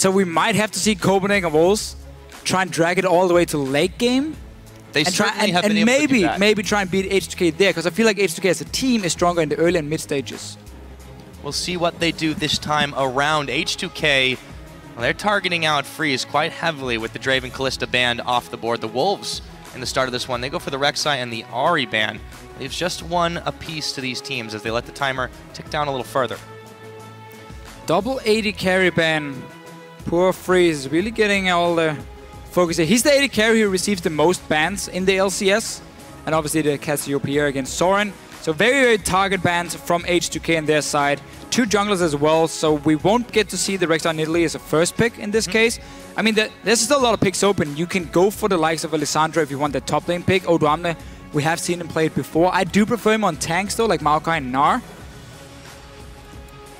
So we might have to see Copenhagen Wolves try and drag it all the way to late game. They certainly have been able to do that. Maybe try and beat H2K there, because I feel like H2K as a team is stronger in the early and mid stages. We'll see what they do this time around. H2K, well, they're targeting out Freeze quite heavily with the Draven Kalista band off the board. The Wolves, in the start of this one, they go for the Rek'Sai and the Ahri ban. Leaves just one apiece to these teams as they let the timer tick down a little further. Double AD carry ban. Poor Freeze, really getting all the focus here. He's the AD carry who receives the most bans in the LCS. And obviously the Cassiopeia against Soren. So very, very target bans from H2K on their side. 2 junglers as well, so we won't get to see the Rek'Sai in Italy as a first pick in this case. I mean, there's still a lot of picks open. You can go for the likes of a Lissandra if you want that top lane pick. Odoamne, we have seen him play it before. I do prefer him on tanks though, like Maokai and Gnar.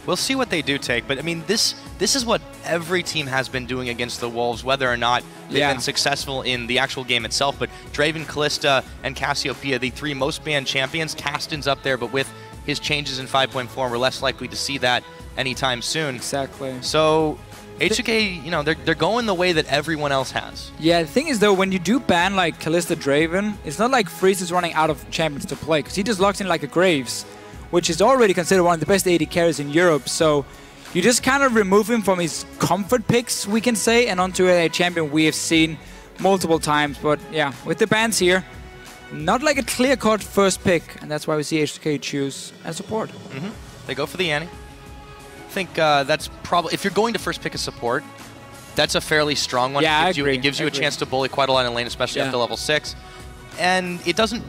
We'll see what they do take, but I mean, this is what every team has been doing against the Wolves, whether or not they've been successful in the actual game itself. But Draven, Kalista, and Cassiopeia, the 3 most banned champions. Casten's up there, but with his changes in 5.4, we're less likely to see that anytime soon. Exactly. So H2K, you know, they're going the way that everyone else has. Yeah, the thing is though, when you do ban like Kalista Draven, it's not like Freeze is running out of champions to play, because he just locks in like a Graves, which is already considered one of the best AD carries in Europe. So you just kind of remove him from his comfort picks, we can say, and onto a champion we have seen multiple times. But yeah, with the bans here, not like a clear-cut first pick, and that's why we see H2K choose and support. They go for the Annie. I think that's probably, if you're going to first pick a support, that's a fairly strong one. Yeah, it gives you a chance to bully quite a lot in lane, especially up to level 6. And it doesn't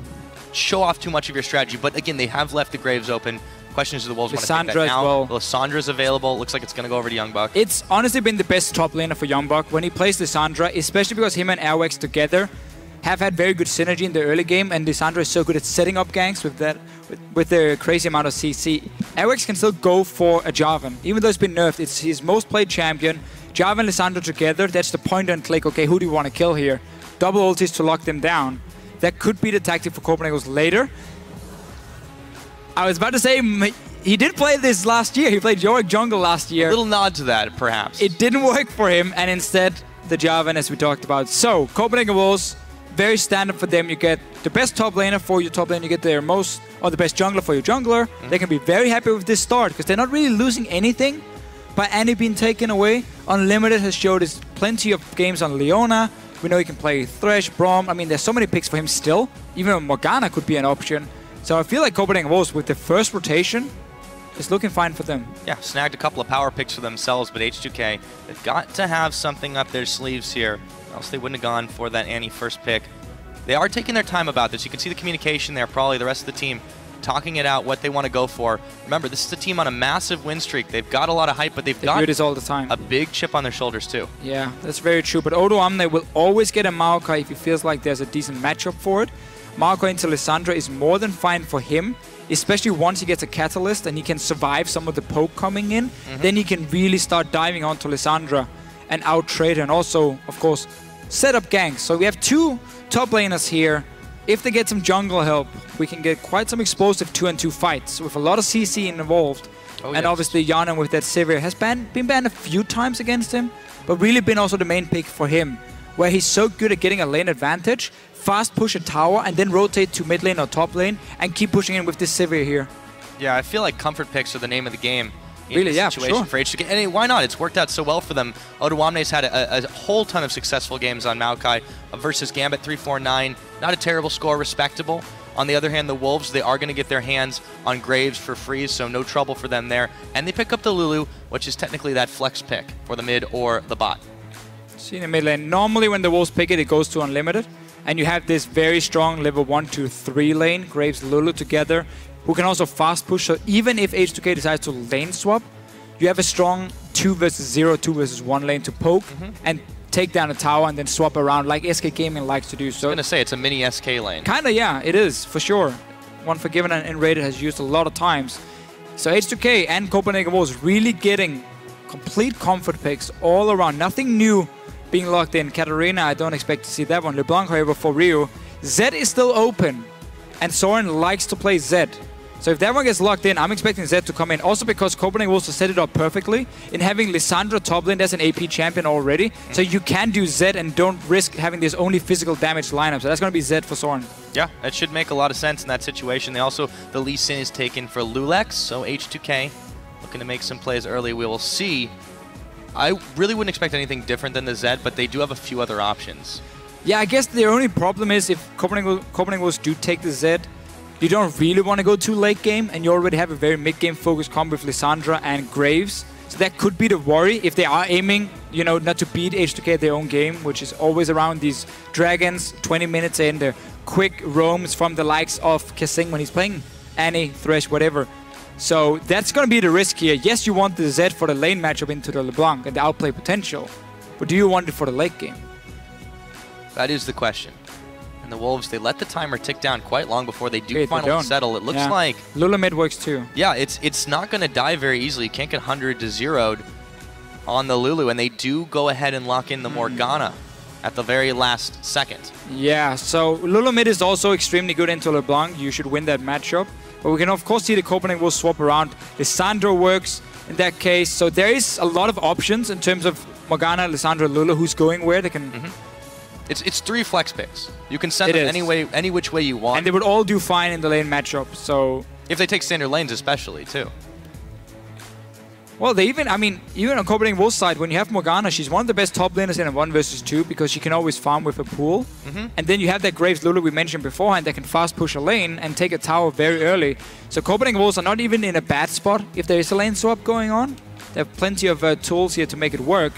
show off too much of your strategy, but again, they have left the Graves open. Question is, do the Wolves want to take that now? Well. Lissandra's available. Looks like it's going to go over to YoungBuck. It's honestly been the best top laner for YoungBuck when he plays Lissandra, especially because him and Airwaks together have had very good synergy in the early game, and Lissandra is so good at setting up ganks with that, with their crazy amount of CC. Airwaks can still go for a Jarvan, even though it's been nerfed. It's his most played champion. Jarvan and Lissandra together, that's the point and click. Okay, who do you want to kill here? Double ultis to lock them down. That could be the tactic for Copenhagen later. I was about to say, he did play this last year. He played Yorick jungle last year. A little nod to that, perhaps. It didn't work for him, and instead, the Jarvan, as we talked about. So, Copenhagen Wolves, very standard for them. You get the best top laner for your top lane. You get their most, or the best jungler for your jungler. They can be very happy with this start, because they're not really losing anything by Annie being taken away. Unlimited has showed us plenty of games on Leona. We know he can play Thresh, Braum. I mean, there's so many picks for him still. Even Morgana could be an option. So I feel like Copenhagen Wolves, with the first rotation, is looking fine for them. Yeah, snagged a couple of power picks for themselves, but H2K, they've got to have something up their sleeves here, else they wouldn't have gone for that Annie first pick. They are taking their time about this. You can see the communication there, probably the rest of the team talking it out, what they want to go for. Remember, this is a team on a massive win streak. They've got a lot of hype, but they've got this all the time. A big chip on their shoulders too. Yeah, that's very true. But Odoamne will always get a Maokai if he feels like there's a decent matchup for it. Maokai into Lissandra is more than fine for him, especially once he gets a Catalyst and he can survive some of the poke coming in. Then he can really start diving onto Lissandra and out-trade her, and also, of course, set up ganks. So we have 2 top laners here. If they get some jungle help, we can get quite some explosive 2-on-2 fights with a lot of CC involved. And obviously Hjarnan with that Sivir has been banned a few times against him, but really been also the main pick for him, where he's so good at getting a lane advantage, fast push a tower, and then rotate to mid lane or top lane, and keep pushing in with this Sivir here. Yeah, I feel like comfort picks are the name of the game. Really, yeah, situation for H2K. And why not? It's worked out so well for them. Odoamne's had a whole ton of successful games on Maokai versus Gambit 349. Not a terrible score, respectable. On the other hand, the Wolves, they are going to get their hands on Graves for Freeze, so no trouble for them there. And they pick up the Lulu, which is technically that flex pick for the mid or the bot. See in the mid lane. Normally when the Wolves pick it, it goes to unlimited. And you have this very strong level 1 to 3 lane, Graves, Lulu together, who can also fast push. So even if H2K decides to lane swap, you have a strong 2 versus 0, 2 versus 1 lane to poke and take down a tower and then swap around like SK Gaming likes to do. So I was going to say, it's a mini SK lane. Kinda, yeah, it is, for sure. One Forgiven and Rated has used a lot of times. So H2K and Copenhagen Wolves really getting complete comfort picks all around. Nothing new being locked in. Katarina, I don't expect to see that one. LeBlanc, however, for Rio. Zed is still open, and Soren likes to play Zed. So if that one gets locked in, I'm expecting Zed to come in. Also because Copenhagen Wolves set it up perfectly. In having Lissandra top lane, that's an AP champion already. So you can do Zed and don't risk having this only physical damage lineup. So that's going to be Zed for Soren. Yeah, that should make a lot of sense in that situation. They also, the Lee Sin is taken for loulex, so H2K looking to make some plays early. We will see. I really wouldn't expect anything different than the Zed, but they do have a few other options. Yeah, I guess the only problem is if Copenhagen Wolves do take the Zed, you don't really want to go too late game, and you already have a very mid-game focused combo with Lissandra and Graves. So that could be the worry if they are aiming, you know, not to beat H2K at their own game, which is always around these dragons, 20 minutes in, the quick roams from the likes of KaSing when he's playing Annie, Thresh, whatever. So that's going to be the risk here. Yes, you want the Zed for the lane matchup into the LeBlanc and the outplay potential, but do you want it for the late game? That is the question. And the Wolves, they let the timer tick down quite long before they do finally settle. It looks like... Lulu mid works too. Yeah, it's not going to die very easily. You can't get 100 to 0'd on the Lulu, and they do go ahead and lock in the Morgana at the very last second. Yeah, so Lulu mid is also extremely good into LeBlanc. You should win that matchup. But we can of course see the Copenhagen will swap around. Lissandra works in that case. So there is a lot of options in terms of Morgana, Lissandra, Lulu, who's going where. They can... It's 3 flex picks. You can send them any which way you want. And they would all do fine in the lane matchup, so... If they take standard lanes especially, too. Well, they even, I mean, even on Copenhagen Wolves side, when you have Morgana, she's one of the best top laners in a 1 versus 2 because she can always farm with a pool. And then you have that Graves Lulu we mentioned beforehand that can fast push a lane and take a tower very early. So Copenhagen Wolves are not even in a bad spot if there is a lane swap going on. They have plenty of tools here to make it work.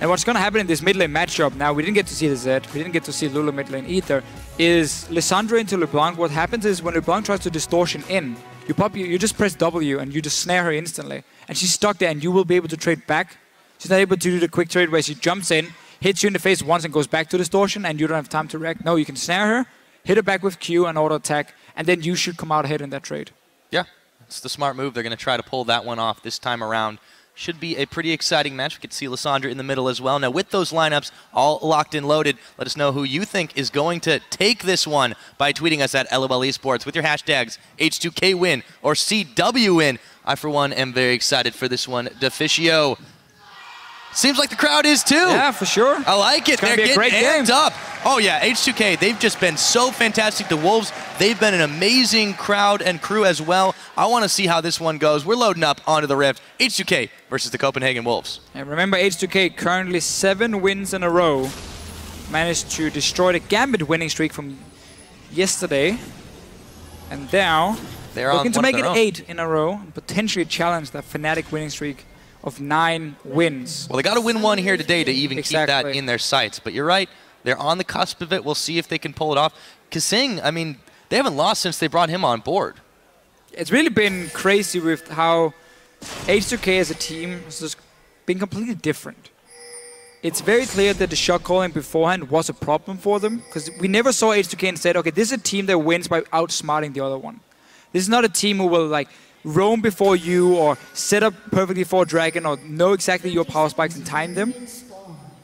And what's going to happen in this mid lane matchup, now we didn't get to see the Zed, we didn't get to see Lulu mid lane either, is Lissandra into LeBlanc. What happens is when LeBlanc tries to distortion in, you just press W and you just snare her instantly. And she's stuck there and you will be able to trade back. She's not able to do the quick trade where she jumps in, hits you in the face once and goes back to distortion and you don't have time to react. No, you can snare her, hit her back with Q and auto attack, and then you should come out ahead in that trade. Yeah, it's the smart move. They're going to try to pull that one off this time around. Should be a pretty exciting match. We could see Lissandra in the middle as well. Now, with those lineups all locked and loaded, let us know who you think is going to take this one by tweeting us at LOL Esports with your hashtags H2K win or CW win. I, for one, am very excited for this one. Deficio. Seems like the crowd is too. Yeah, for sure. I like it. They're getting amped up. Oh yeah, H2K, they've just been so fantastic. The Wolves, they've been an amazing crowd and crew as well. I want to see how this one goes. We're loading up onto the Rift. H2K versus the Copenhagen Wolves. And remember, H2K currently 7 wins in a row. Managed to destroy the Gambit winning streak from yesterday. And now they're looking to make it 8 in a row and potentially challenge that Fnatic winning streak of 9 wins. Well, they got to win one here today to even keep that in their sights. But you're right, they're on the cusp of it. We'll see if they can pull it off. KaSing, I mean, they haven't lost since they brought him on board. It's really been crazy with how H2K as a team has just been completely different. It's very clear that the shot calling beforehand was a problem for them because we never saw H2K and said, okay, this is a team that wins by outsmarting the other one. This is not a team who will like roam before you or set up perfectly for a dragon or know exactly your power spikes and time them.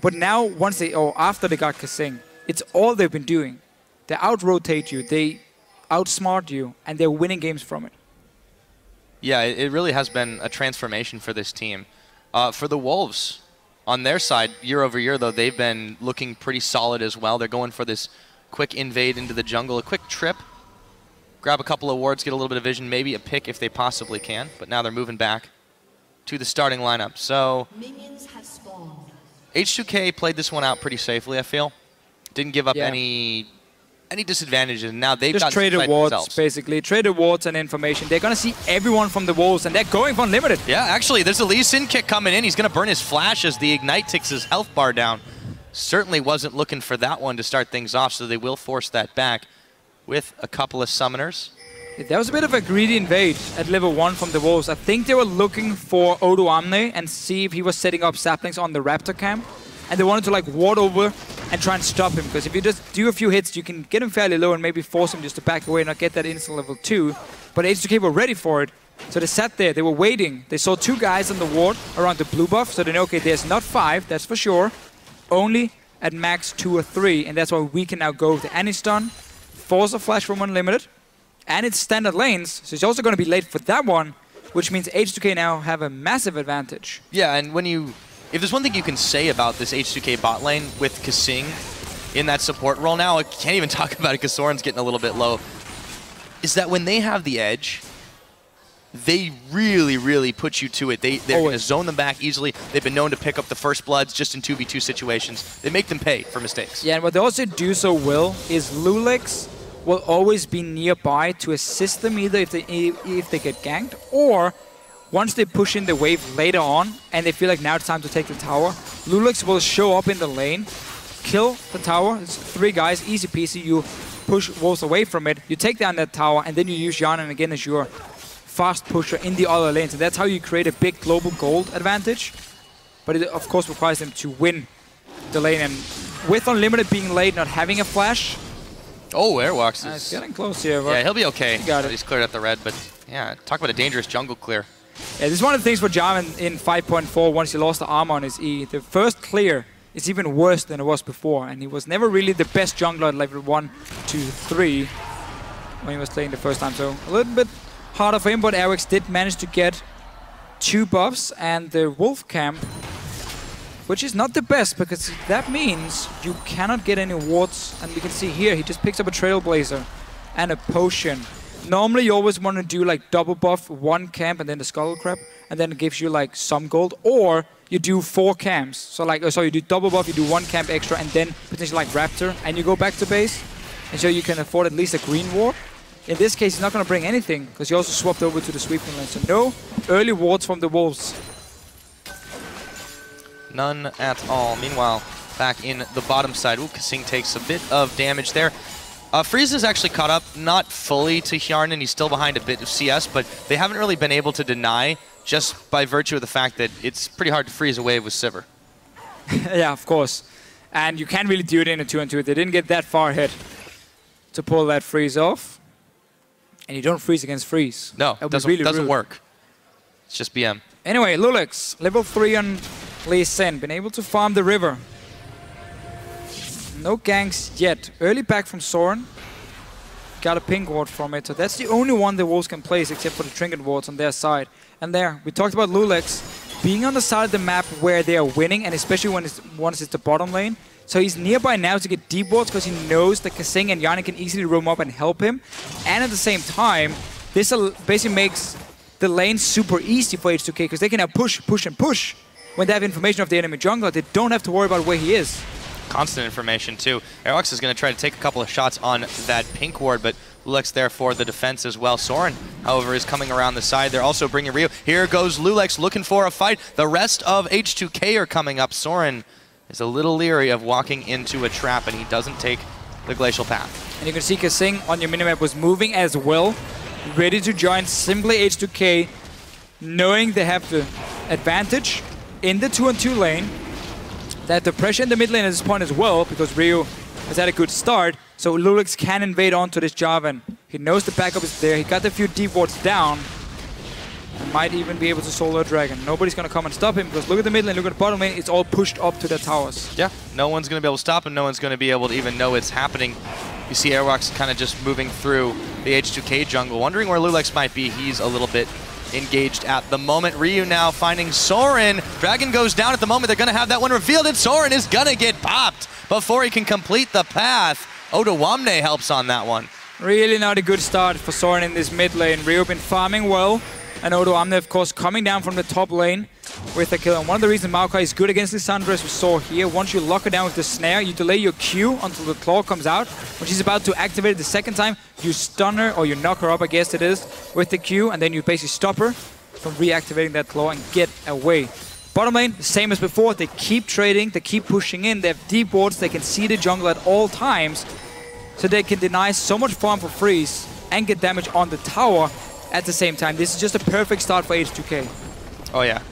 But now, once they, or after they got KaSing, it's all they've been doing. They out-rotate you, they outsmart you, and they're winning games from it. Yeah, it really has been a transformation for this team. For the Wolves, on their side, year over year, though, they've been looking pretty solid as well. They're going for this quick invade into the jungle, a quick trip, grab a couple of wards, get a little bit of vision, maybe a pick if they possibly can. But now they're moving back to the starting lineup. So H2K played this one out pretty safely, I feel. Didn't give up any disadvantages. Now they've just traded wards, basically. Traded wards and information. They're going to see everyone from the Wolves, and they're going for Unlimited. Yeah, actually, there's a Lee Sin kick coming in. He's going to burn his flash as the Ignite takes his health bar down. Certainly wasn't looking for that one to start things off, so they will force that back with a couple of summoners. That was a bit of a greedy invade at level 1 from the Wolves. I think they were looking for Odoamne and see if he was setting up saplings on the Raptor camp. And they wanted to like ward over and try and stop him. Because if you just do a few hits, you can get him fairly low and maybe force him just to back away and not get that instant level 2. But H2K were ready for it. So they sat there, they were waiting. They saw 2 guys on the ward around the blue buff. So they know, okay, there's not 5, that's for sure. Only at max 2 or 3. And that's why we can now go with the Annie stun, force a flash from Unlimited, And it's standard lanes, so he's also going to be late for that one, which means H2K now have a massive advantage. Yeah, and if there's one thing you can say about this H2K bot lane with KaSing in that support role now, I can't even talk about it because Soren's getting a little bit low, is that when they have the edge, they really, really put you to it. They're going to zone them back easily. They've been known to pick up the first bloods just in 2v2 situations. They make them pay for mistakes. Yeah, and what they also do so well is loulex will always be nearby to assist them either if they get ganked, or once they push in the wave later on and they feel like now it's time to take the tower, loulex will show up in the lane, kill the tower. It's 3 guys, easy peasy. You push Wolves away from it, you take down that tower, and then you use Hjarnan again as your fast pusher in the other lanes. And that's how you create a big global gold advantage. But it of course requires them to win the lane. And with Unlimited being late, not having a flash. Oh, Airwaks is... It's getting close here. Yeah, he'll be okay. He's cleared out the red, but yeah, talk about a dangerous jungle clear. Yeah, this is one of the things for Jarvan in 5.4 once he lost the armor on his E. The first clear is even worse than it was before, and he was never really the best jungler at level 1, 2, 3 when he was playing the first time. So a little bit harder for him, but Airwaks did manage to get 2 buffs and the wolf camp, which is not the best because that means you cannot get any wards. And you can see here, he just picks up a Trailblazer and a potion. Normally you always want to do like double buff 1 camp and then the Skull Crab, and then it gives you like some gold, or you do 4 camps. So like, so you do double buff, you do 1 camp extra, and then potentially like Raptor, and you go back to base. And so you can afford at least a green ward. In this case, he's not going to bring anything because he also swapped over to the sweeping lane. So no early wards from the Wolves. None at all. Meanwhile, back in the bottom side, KaSing takes a bit of damage there. Freeze is actually caught up, not fully to Hjarnan. He's still behind a bit of CS, but they haven't really been able to deny just by virtue of the fact that it's pretty hard to freeze a wave with Sivir. Yeah, of course. And you can't really do it in a 2-on-2. They didn't get that far ahead to pull that freeze off. And you don't freeze against freeze. No, it doesn't work. It's just BM. Anyway, loulex, level 3 on Lissandra, been able to farm the river. No ganks yet. Early back from Soren. Got a pink ward from it, so that's the only one the Wolves can place except for the trinket wards on their side. And there, we talked about loulex being on the side of the map where they are winning, and especially when once it's the bottom lane. So he's nearby now to get deep wards because he knows that KaSing and Hjarnan can easily roam up and help him. And at the same time, this basically makes the lane super easy for H2K because they can now push, push, and push. When they have information of the enemy jungler, they don't have to worry about where he is. Constant information too. Airwaks is going to try to take a couple of shots on that pink ward, but loulex there for the defense as well. Soren, however, is coming around the side. They're also bringing Rio. Here goes loulex looking for a fight. The rest of H2K are coming up. Soren is a little leery of walking into a trap, and he doesn't take the glacial path. And you can see KaSing on your minimap was moving as well, ready to join simply H2K, knowing they have the advantage in the 2-on-2 lane. That the pressure in the mid lane at this point as well, because Rio has had a good start, so loulex can invade onto this Jarvan. He knows the backup is there, he got a few deep wards down, and might even be able to solo a dragon. Nobody's going to come and stop him, because look at the mid lane, look at the bottom lane, it's all pushed up to the towers. Yeah, no one's going to be able to stop him, no one's going to be able to even know it's happening. You see Airwaks kind of just moving through the H2K jungle, wondering where loulex might be. He's a little bit engaged at the moment. Ryu now finding Soren. Dragon goes down at the moment. They're going to have that one revealed, and Soren is going to get popped before he can complete the path. Odoamne helps on that one. Really not a good start for Soren in this mid lane. Ryu been farming well, and Odoamne, of course, coming down from the top lane with the kill. And one of the reasons Maokai is good against Lissandra, as we saw here, once you lock her down with the snare, you delay your Q until the claw comes out. When she's about to activate it the second time, you stun her, or you knock her up, I guess it is, with the Q, and then you basically stop her from reactivating that claw and get away. Bottom lane, same as before, they keep trading, they keep pushing in, they have deep wards, they can see the jungle at all times, so they can deny so much farm for freeze and get damage on the tower at the same time. This is just a perfect start for H2K. Oh yeah.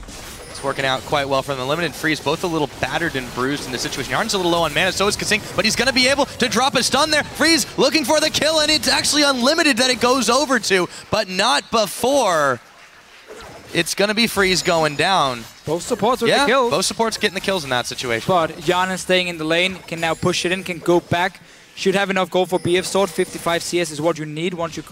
It's working out quite well for them. The limited freeze, both a little battered and bruised in this situation. Hjarnan's a little low on mana, so is KaSing, but he's going to be able to drop a stun there. Freeze looking for the kill, and it's actually unlimited that it goes over to, but not before. It's going to be freeze going down. Both supports with the kill. Both supports getting the kills in that situation. But Hjarnan staying in the lane, can now push it in, can go back Should have enough gold for BF Sword. 55 CS is what you need once you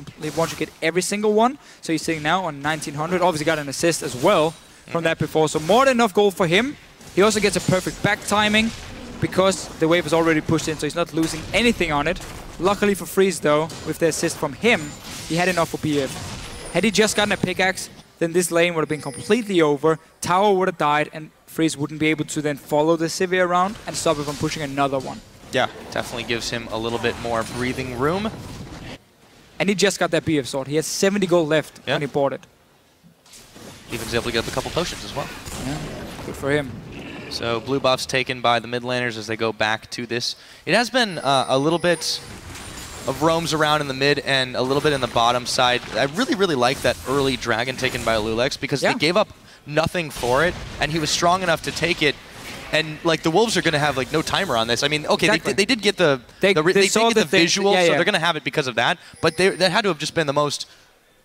get every single one. So he's sitting now on 1900. Obviously got an assist as well from that before. So more than enough gold for him. He also gets a perfect back timing because the wave is already pushed in, so he's not losing anything on it. Luckily for Freeze though, with the assist from him, he had enough for BF. Had he just gotten a pickaxe, then this lane would have been completely over. Tower would have died and Freeze wouldn't be able to then follow the Sivir around and stop it from pushing another one. Yeah, definitely gives him a little bit more breathing room. And he just got that BF sword. He has 70 gold left when he bought it. Even was able to get up a couple potions as well. Yeah, good for him. So blue buffs taken by the mid laners as they go back to this. It has been a little bit of roams around in the mid and a little bit in the bottom side. I really, really like that early dragon taken by loulex because they gave up nothing for it, and he was strong enough to take it. And like the Wolves are going to have like no timer on this. I mean, okay, they did get the visual, so they're going to have it because of that. But that had to have just been the most.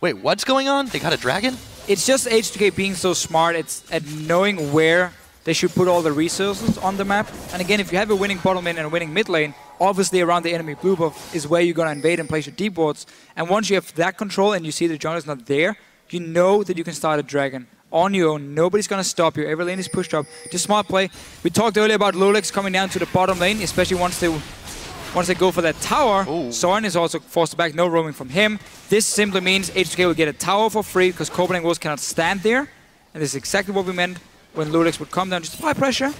Wait, what's going on? They got a dragon? It's just H2K being so smart. It's at knowing where they should put all the resources on the map. And again, if you have a winning bottom lane and a winning mid lane, obviously around the enemy blue buff is where you're going to invade and place your deep wards. And once you have that control and you see the jungle is not there, you know that you can start a dragon on your own. Nobody's going to stop you. Every lane is pushed up. Just smart play. We talked earlier about loulex coming down to the bottom lane, especially once they go for that tower. Ooh. Soren is also forced back. No roaming from him. This simply means H2K will get a tower for free because Copenhagen Wolves cannot stand there. And this is exactly what we meant when loulex would come down. Just apply pressure.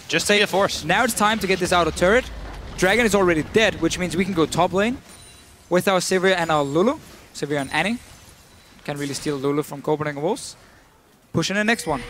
Just stay a force. Now it's time to get this outer turret. Dragon is already dead, which means we can go top lane with our Sivir and our Lulu. Sivir and Annie. Can really steal Lulu from Copenhagen Wolves. Pushing the next one.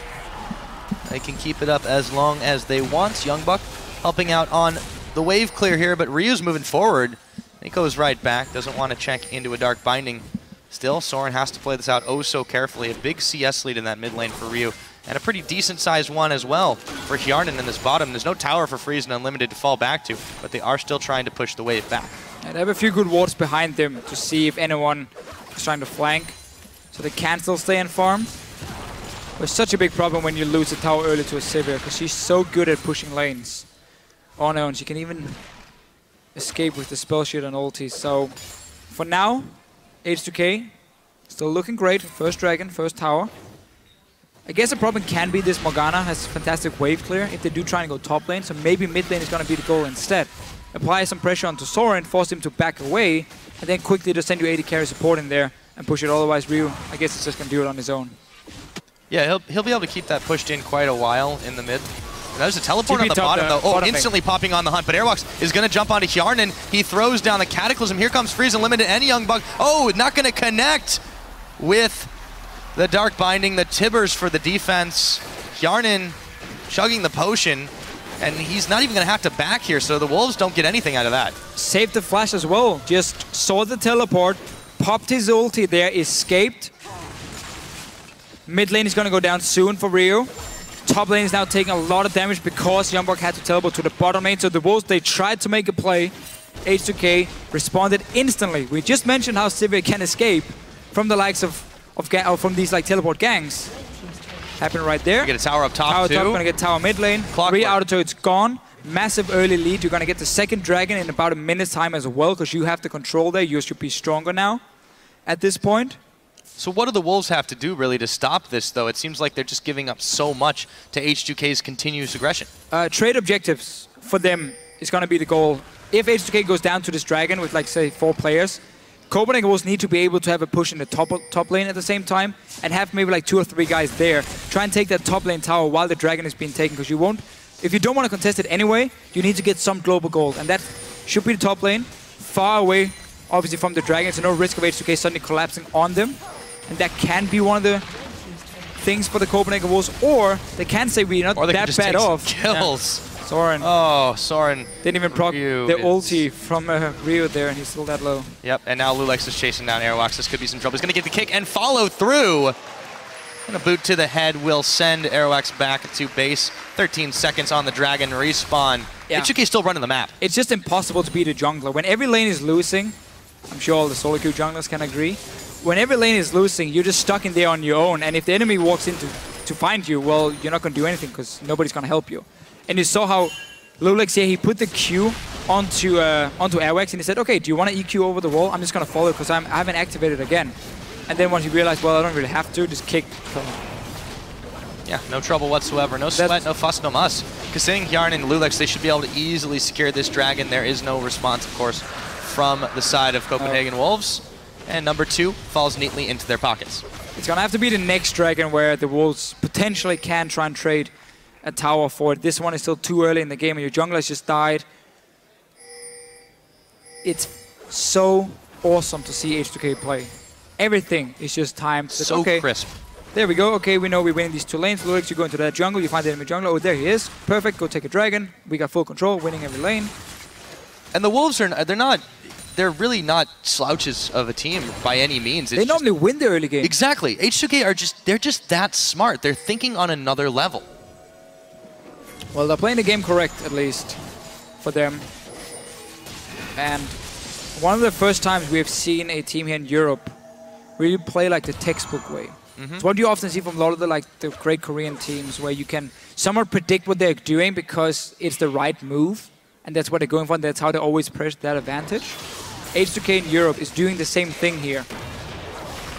They can keep it up as long as they want. YoungBuck helping out on the wave clear here, but Ryu's moving forward. He goes right back, doesn't want to check into a dark binding. Still, Soren has to play this out oh so carefully. A big CS lead in that mid lane for Ryu, and a pretty decent sized one as well for Hjarnan in this bottom. There's no tower for Freeze and Unlimited to fall back to, but they are still trying to push the wave back. And they have a few good wards behind them to see if anyone is trying to flank, so they can still stay and farm. It's such a big problem when you lose a tower early to a Sivir, because she's so good at pushing lanes on her own. She can even escape with the spell shield and ulti. So for now, H2K still looking great. First dragon, first tower. I guess the problem can be this Morgana has fantastic wave clear if they do try and go top lane, so maybe mid lane is going to be the goal instead. Apply some pressure onto Soren, force him to back away, and then quickly just send you AD carry support in there and push it. Otherwise, Ryu, I guess, is just going to do it on his own. Yeah, he'll be able to keep that pushed in quite a while in the mid. There's a teleport on the bottom, though. Oh, instantly popping on the hunt, but Airwaks is going to jump onto Hjarnan. He throws down the Cataclysm. Here comes Freeze Unlimited and YoungBuck. Oh, not going to connect with the Dark Binding. The Tibbers for the defense. Hjarnan chugging the potion, and he's not even going to have to back here, so the Wolves don't get anything out of that. Saved the flash as well. Just saw the teleport, popped his ulti there, escaped. Mid lane is going to go down soon for Ryu. Top lane is now taking a lot of damage because YoungBuck had to teleport to the bottom lane. So the Wolves, they tried to make a play. H2K responded instantly. We just mentioned how Sivir can escape from the likes of from these like teleport gangs. Happened right there. Get a tower up top tower too. Top, going to get tower mid lane. Three outer turrets gone. Massive early lead. You're going to get the second dragon in about a minute's time as well because you have the control there. You should be stronger now at this point. So what do the Wolves have to do, really, to stop this, though? It seems like they're just giving up so much to H2K's continuous aggression. Trade objectives for them is going to be the goal. If H2K goes down to this dragon with, like, say, 4 players, Copenhagen Wolves need to be able to have a push in the top lane at the same time and have maybe, like, 2 or 3 guys there. Try and take that top lane tower while the dragon is being taken, because you won't... If you don't want to contest it anyway, you need to get some global gold, and that should be the top lane, far away, obviously, from the dragon, so no risk of H2K suddenly collapsing on them. And that can be one of the things for the Copenhagen Wolves, or they can say we're not that bad off. Kills. Yeah. Soren. Oh, Soren. Didn't even proc the ulti from Ryu there, and he's still that low. Yep, and now loulex is chasing down Airwaks. This could be some trouble. He's going to get the kick and follow through. And a boot to the head will send Airwaks back to base. 13 seconds on the dragon respawn. Yeah. H2K still running the map. It's just impossible to beat a jungler. When every lane is losing, I'm sure all the solo queue junglers can agree, when every lane is losing, you're just stuck in there on your own, and if the enemy walks in to find you, well, you're not going to do anything because nobody's going to help you. And you saw how loulex here, he put the Q onto Airwaks, and he said, okay, do you want to EQ over the wall? I'm just going to follow because I haven't activated again. And then once he realized, well, I don't really have to, just kick. Yeah, no trouble whatsoever. No sweat, no fuss, no muss. KaSing, Hjarnan, and loulex, they should be able to easily secure this dragon. There is no response, of course, from the side of Copenhagen Wolves. And number 2 falls neatly into their pockets. It's going to have to be the next dragon where the Wolves potentially can try and trade a tower for it. This one is still too early in the game, and your jungler has just died. It's so awesome to see H2K play. Everything is just timed. So okay, crisp. There we go. Okay, we know we're winning these 2 lanes. loulex, you go into that jungle, you find the enemy jungler. Oh, there he is. Perfect. Go take a dragon. We got full control, winning every lane. And the Wolves they're really not slouches of a team by any means. They normally win the early game. Exactly. H2K they're just that smart. They're thinking on another level. Well, they're playing the game correct, at least, for them. And one of the first times we have seen a team here in Europe really play like the textbook way. It's what you often see from a lot of the great Korean teams, where you can somewhat predict what they're doing because it's the right move, and that's what they're going for, and that's how they always press that advantage. H2K in Europe is doing the same thing here.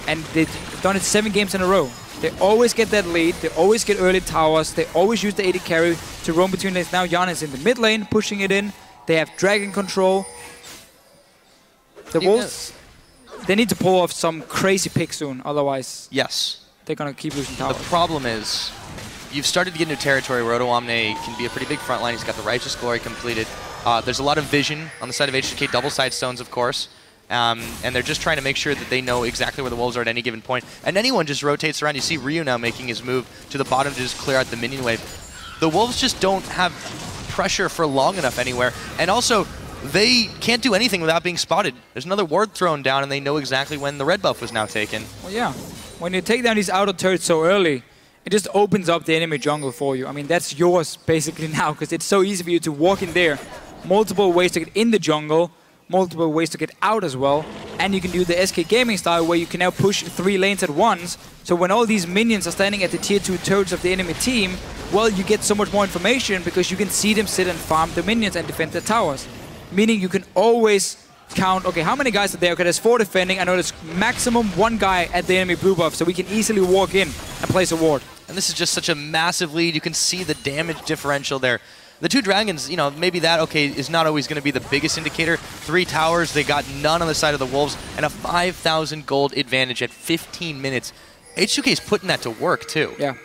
And they've done it 7 games in a row. They always get that lead, they always get early towers, they always use the AD carry to roam between lanes. Now Hjarnan is in the mid lane, pushing it in. They have dragon control. The Wolves, they need to pull off some crazy pick soon, otherwise they're going to keep losing towers. The problem is, you've started to get into territory where Odoamne can be a pretty big front line. He's got the Righteous Glory completed. There's a lot of vision on the side of H2K, double side stones, of course. And they're just trying to make sure that they know exactly where the Wolves are at any given point. And anyone just rotates around. You see Ryu now making his move to the bottom to just clear out the minion wave. The Wolves just don't have pressure for long enough anywhere. And also, they can't do anything without being spotted. There's another ward thrown down, and they know exactly when the red buff was now taken. Well, yeah. When you take down these outer turrets so early, it just opens up the enemy jungle for you. I mean, that's yours basically now, because it's so easy for you to walk in there. Multiple ways to get in the jungle, multiple ways to get out as well. And you can do the SK Gaming style, where you can now push 3 lanes at once. So when all these minions are standing at the tier 2 turrets of the enemy team, well, you get so much more information because you can see them sit and farm the minions and defend the towers. Meaning you can always count, okay, how many guys are there? Okay, there's 4 defending. I know there's maximum 1 guy at the enemy blue buff, so we can easily walk in and place a ward. And this is just such a massive lead. You can see the damage differential there. The 2 dragons, you know, maybe that, okay, is not always going to be the biggest indicator. 3 towers, they got none on the side of the Wolves, and a 5,000 gold advantage at 15 minutes. H2K's putting that to work, too. Yeah.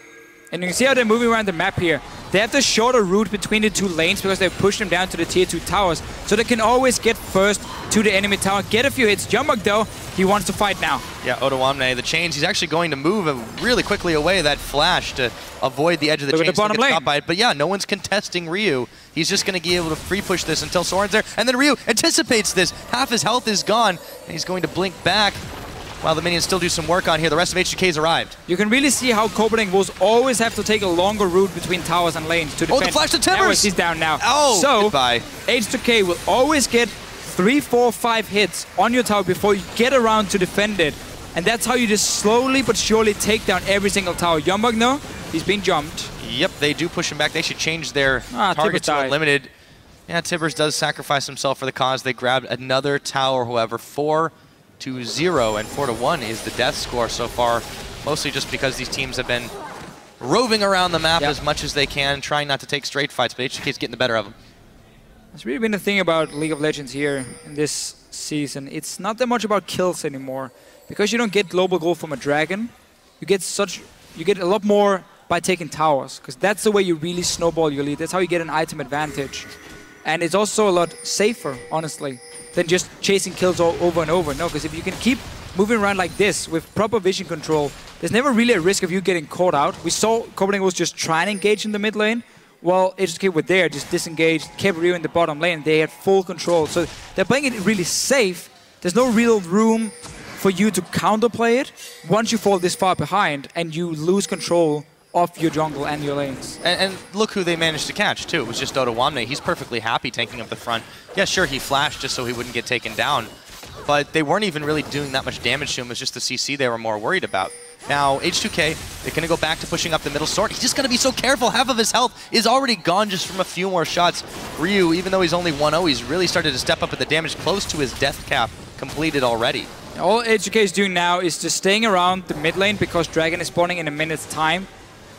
And you can see how they're moving around the map here. They have the shorter route between the 2 lanes because they've pushed them down to the tier 2 towers. So they can always get first to the enemy tower, get a few hits. YoungBuck, though, he wants to fight now. Yeah, Odoamne, the chains, he's actually going to move really quickly away that flash to avoid the edge of the chains. The bottom lane. By it. But yeah, no one's contesting Ryu. He's just going to be able to free push this until Soren's there. And then Ryu anticipates this. Half his health is gone, and he's going to blink back. While the minions still do some work on here, the rest of H2K's arrived. You can really see how Copenhagen Wolves always have to take a longer route between towers and lanes to defend. Oh, the flash to Timbers! He's down now. Oh, so goodbye. H2K will always get 3, 4, 5 hits on your tower before you get around to defend it. And that's how you just slowly but surely take down every single tower. YoungBuck, no, he's been jumped. Yep, they do push him back. They should change their target to unlimited. Yeah, Timbers does sacrifice himself for the cause. They grabbed another tower, however, 4-0, and 4-1 is the death score so far, mostly just because these teams have been roving around the map as much as they can, trying not to take straight fights, but H2K's getting the better of them. It's really been the thing about League of Legends here in this season. It's not that much about kills anymore. Because you don't get global gold from a dragon, you get a lot more by taking towers, because that's the way you really snowball your lead. That's how you get an item advantage. And it's also a lot safer, honestly, than just chasing kills all over and over. No, because if you can keep moving around like this with proper vision control, there's never really a risk of you getting caught out. We saw Copenhagen was just trying to engage in the mid lane, while H2K were there, just disengaged, kept Ryu in the bottom lane. They had full control. So they're playing it really safe. There's no real room for you to counterplay it once you fall this far behind and you lose control of your jungle and your lanes. And look who they managed to catch, too. It was just Odoamne. He's perfectly happy tanking up the front. Yeah, sure, he flashed just so he wouldn't get taken down, but they weren't even really doing that much damage to him. It was just the CC they were more worried about. Now, H2K, they're going to go back to pushing up the middle. Soren, he's just going to be so careful. Half of his health is already gone just from a few more shots. Ryu, even though he's only 1-0, he's really started to step up at the damage, close to his death cap completed already. All H2K is doing now is just staying around the mid lane because Dragon is spawning in a minute's time.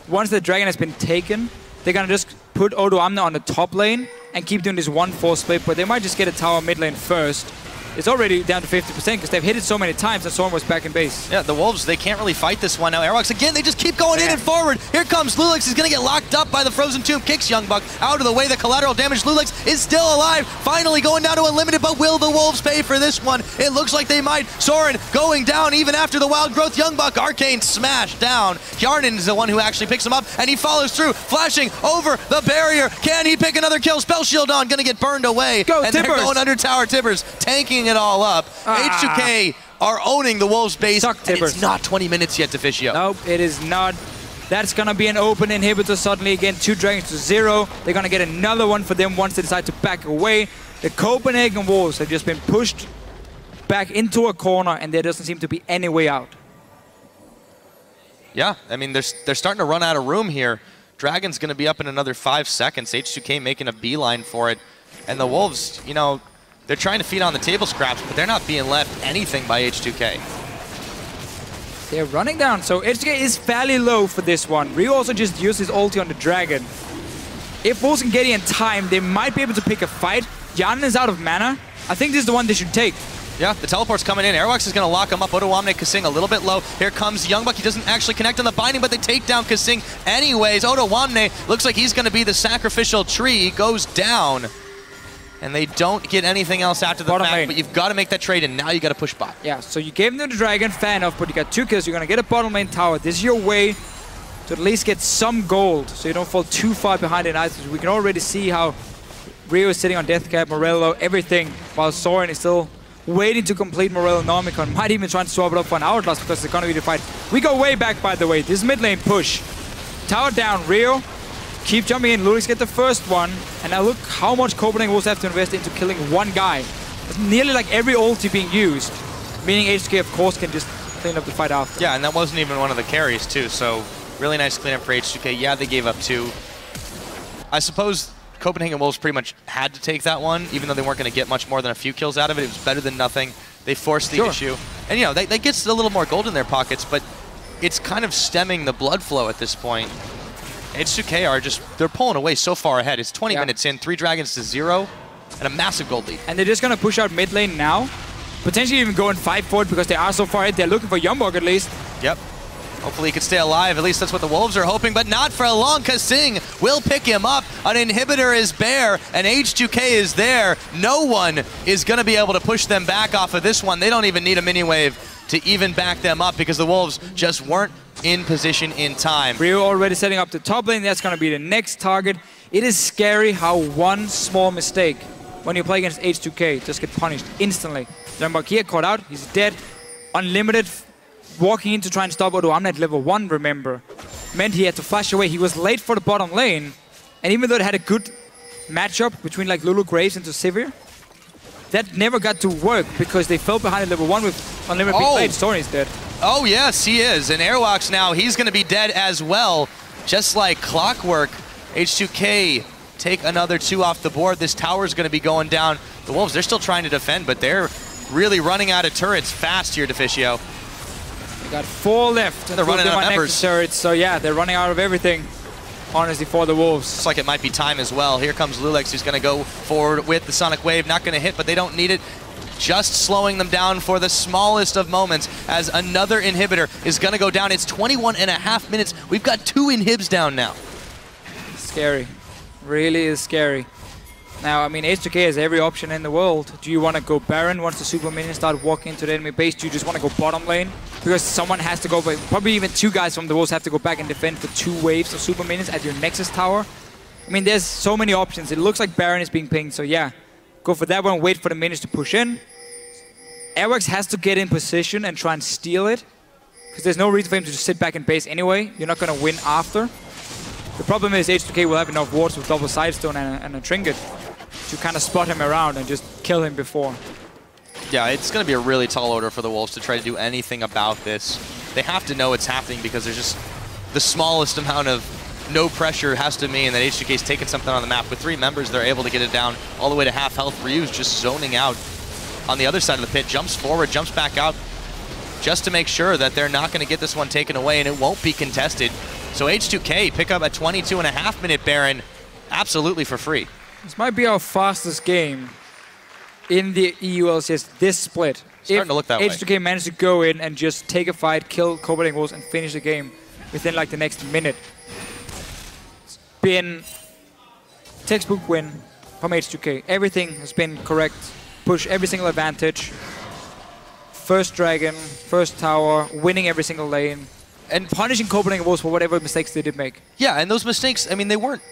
Once the Dragon has been taken, they're going to just put Odoamne on the top lane and keep doing this 1-4 split, but they might just get a tower mid lane first. It's already down to 50% because they've hit it so many times and Soren was back in base. Yeah, the Wolves, they can't really fight this one now. Airwaks, again, they just keep going in and forward. Here comes loulex. He's going to get locked up by the Frozen Tomb. Kicks YoungBuck out of the way. The collateral damage. loulex is still alive. Finally going down to unlimited, but will the Wolves pay for this one? It looks like they might. Soren going down even after the wild growth. YoungBuck, Arcane smashed down. Hjarnan is the one who actually picks him up, and he follows through, flashing over the barrier. Can he pick another kill? Spell shield on, going to get burned away. Go, and Tibbers. They're going under tower. Tibbers tanking it all up. H2K are owning the Wolves base. It's not 20 minutes yet, Deficio. Nope, it is not. That's going to be an open inhibitor suddenly again. 2 dragons to 0. They're going to get another one for them once they decide to back away. The Copenhagen Wolves have just been pushed back into a corner and there doesn't seem to be any way out. Yeah, I mean, they're starting to run out of room here. Dragon's going to be up in another 5 seconds. H2K making a beeline for it. And the Wolves, you know, they're trying to feed on the table scraps, but they're not being left anything by H2K. They're running down, so H2K is fairly low for this one. Ryu also just used his ulti on the Dragon. If Wolves can get in time, they might be able to pick a fight. Hjarnan is out of mana. I think this is the one they should take. Yeah, the teleport's coming in. Airwaks is going to lock him up. Odoamne, KaSing a little bit low. Here comes YoungBuck. He doesn't actually connect on the binding, but they take down KaSing anyways. Odoamne looks like he's going to be the sacrificial tree. He goes down. And they don't get anything else after the fact, but you've got to make that trade, and now you got to push bot. Yeah, so you gave them the Dragon, fair enough, but you got 2 kills. You're going to get a bottom lane tower. This is your way to at least get some gold, so you don't fall too far behind in items. We can already see how Ryu is sitting on death cap, Morello, everything, while Soren is still waiting to complete Morello Nomicon. Might even try to swap it up for an hourglass because they're going to be the fight. We go way back, by the way. This mid lane push. Tower down, Ryu. Keep jumping in. loulex get the first one. And now look how much Copenhagen Wolves have to invest into killing one guy. It's nearly like every ulti being used. Meaning H2K, of course, can just clean up the fight after. Yeah, and that wasn't even one of the carries, too. So really nice cleanup for H2K. Yeah, they gave up 2. I suppose Copenhagen Wolves pretty much had to take that one, even though they weren't going to get much more than a few kills out of it. It was better than nothing. They forced the issue. And, you know, that gets a little more gold in their pockets, but it's kind of stemming the blood flow at this point. H2K are just, they're pulling away so far ahead. It's 20 minutes in, 3 dragons to 0, and a massive gold lead. And they're just going to push out mid lane now. Potentially even go and fight for it because they are so far ahead. They're looking for YoungBuck at least. Yep. Hopefully he can stay alive. At least that's what the Wolves are hoping, but not for long. KaSing will pick him up. An inhibitor is bare, and H2K is there. No one is going to be able to push them back off of this one. They don't even need a mini wave to even back them up because the Wolves just weren't in position in time. Ryu already setting up the top lane. That's going to be the next target. It is scary how one small mistake when you play against H2K just get punished instantly. YoungBuck here caught out. He's dead. Unlimited. Walking in to try and stop Odoamne at level 1, remember, meant he had to flash away. He was late for the bottom lane. And even though it had a good matchup between like Lulu Graves into Sivir, that never got to work because they fell behind at level 1 with unlimited big blade. Soren is dead. Oh yes, he is. And Airwaks now, he's going to be dead as well. Just like clockwork, H2K take another 2 off the board. This tower's going to be going down. The Wolves, they're still trying to defend, but they're really running out of turrets fast here, Deficio. They got 4 left. They're running out of members. Turrets, so yeah, they're running out of everything, honestly, for the Wolves. Looks like it might be time as well. Here comes loulex, who's going to go forward with the Sonic Wave. Not going to hit, but they don't need it. Just slowing them down for the smallest of moments as another inhibitor is going to go down. It's 21.5 minutes. We've got 2 inhibs down now. Scary. Really is scary. Now, I mean, H2K has every option in the world. Do you want to go Baron once the super minions start walking into the enemy base? Do you just want to go bottom lane? Because someone has to go, but probably even 2 guys from the Wolves have to go back and defend for 2 waves of super minions at your Nexus tower. I mean, there's so many options. It looks like Baron is being pinged, so yeah. Go for that one, wait for the minions to push in. Airwaks has to get in position and try and steal it. Because there's no reason for him to just sit back in base anyway. You're not going to win after. The problem is H2K will have enough wards with double sidestone and a trinket to kind of spot him around and just kill him before. Yeah, it's going to be a really tall order for the Wolves to try to do anything about this. they have to know it's happening because there's just the smallest amount of no pressure has to mean that H2K's taking something on the map. With 3 members, they're able to get it down all the way to half health. Ryu's just zoning out on the other side of the pit, jumps forward, jumps back out, just to make sure that they're not going to get this one taken away, and it won't be contested. So H2K pick up a 22.5-minute Baron absolutely for free. This might be our fastest game in the EU LCS this split. Starting to look that way. H2K managed to go in and just take a fight, kill Copenhagen Wolves, and finish the game within like the next minute. It's been textbook win from H2K. Everything has been correct. Push every single advantage. First dragon, first tower, winning every single lane, and punishing Copenhagen Wolves for whatever mistakes they did make. Yeah, and those mistakes, I mean, they weren't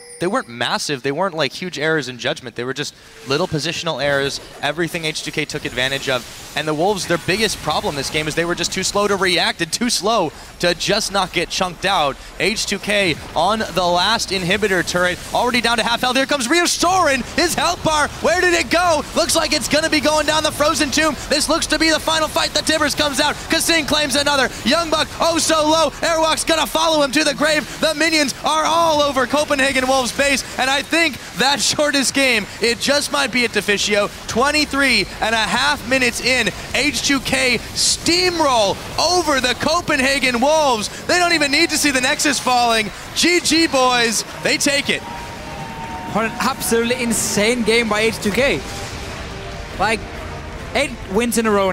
massive. They weren't like huge errors in judgment. They were just little positional errors, everything H2K took advantage of. And the Wolves, their biggest problem this game is they were just too slow to react and too slow to just not get chunked out. H2K on the last inhibitor turret, already down to half health. Here comes Rio Soren, his health bar. Where did it go? Looks like it's going to be going down the Frozen Tomb. This looks to be the final fight. The Tibbers comes out. KaSing claims another. YoungBuck, oh so low. Airwaks going to follow him to the grave. The minions are all over Copenhagen Wolves base, and I think that shortest game, it just might be at Deficio. 23.5 minutes in, H2K steamroll over the Copenhagen Wolves. They don't even need to see the Nexus falling. GG boys, they take it. What an absolutely insane game by H2K. Like, 8 wins in a row.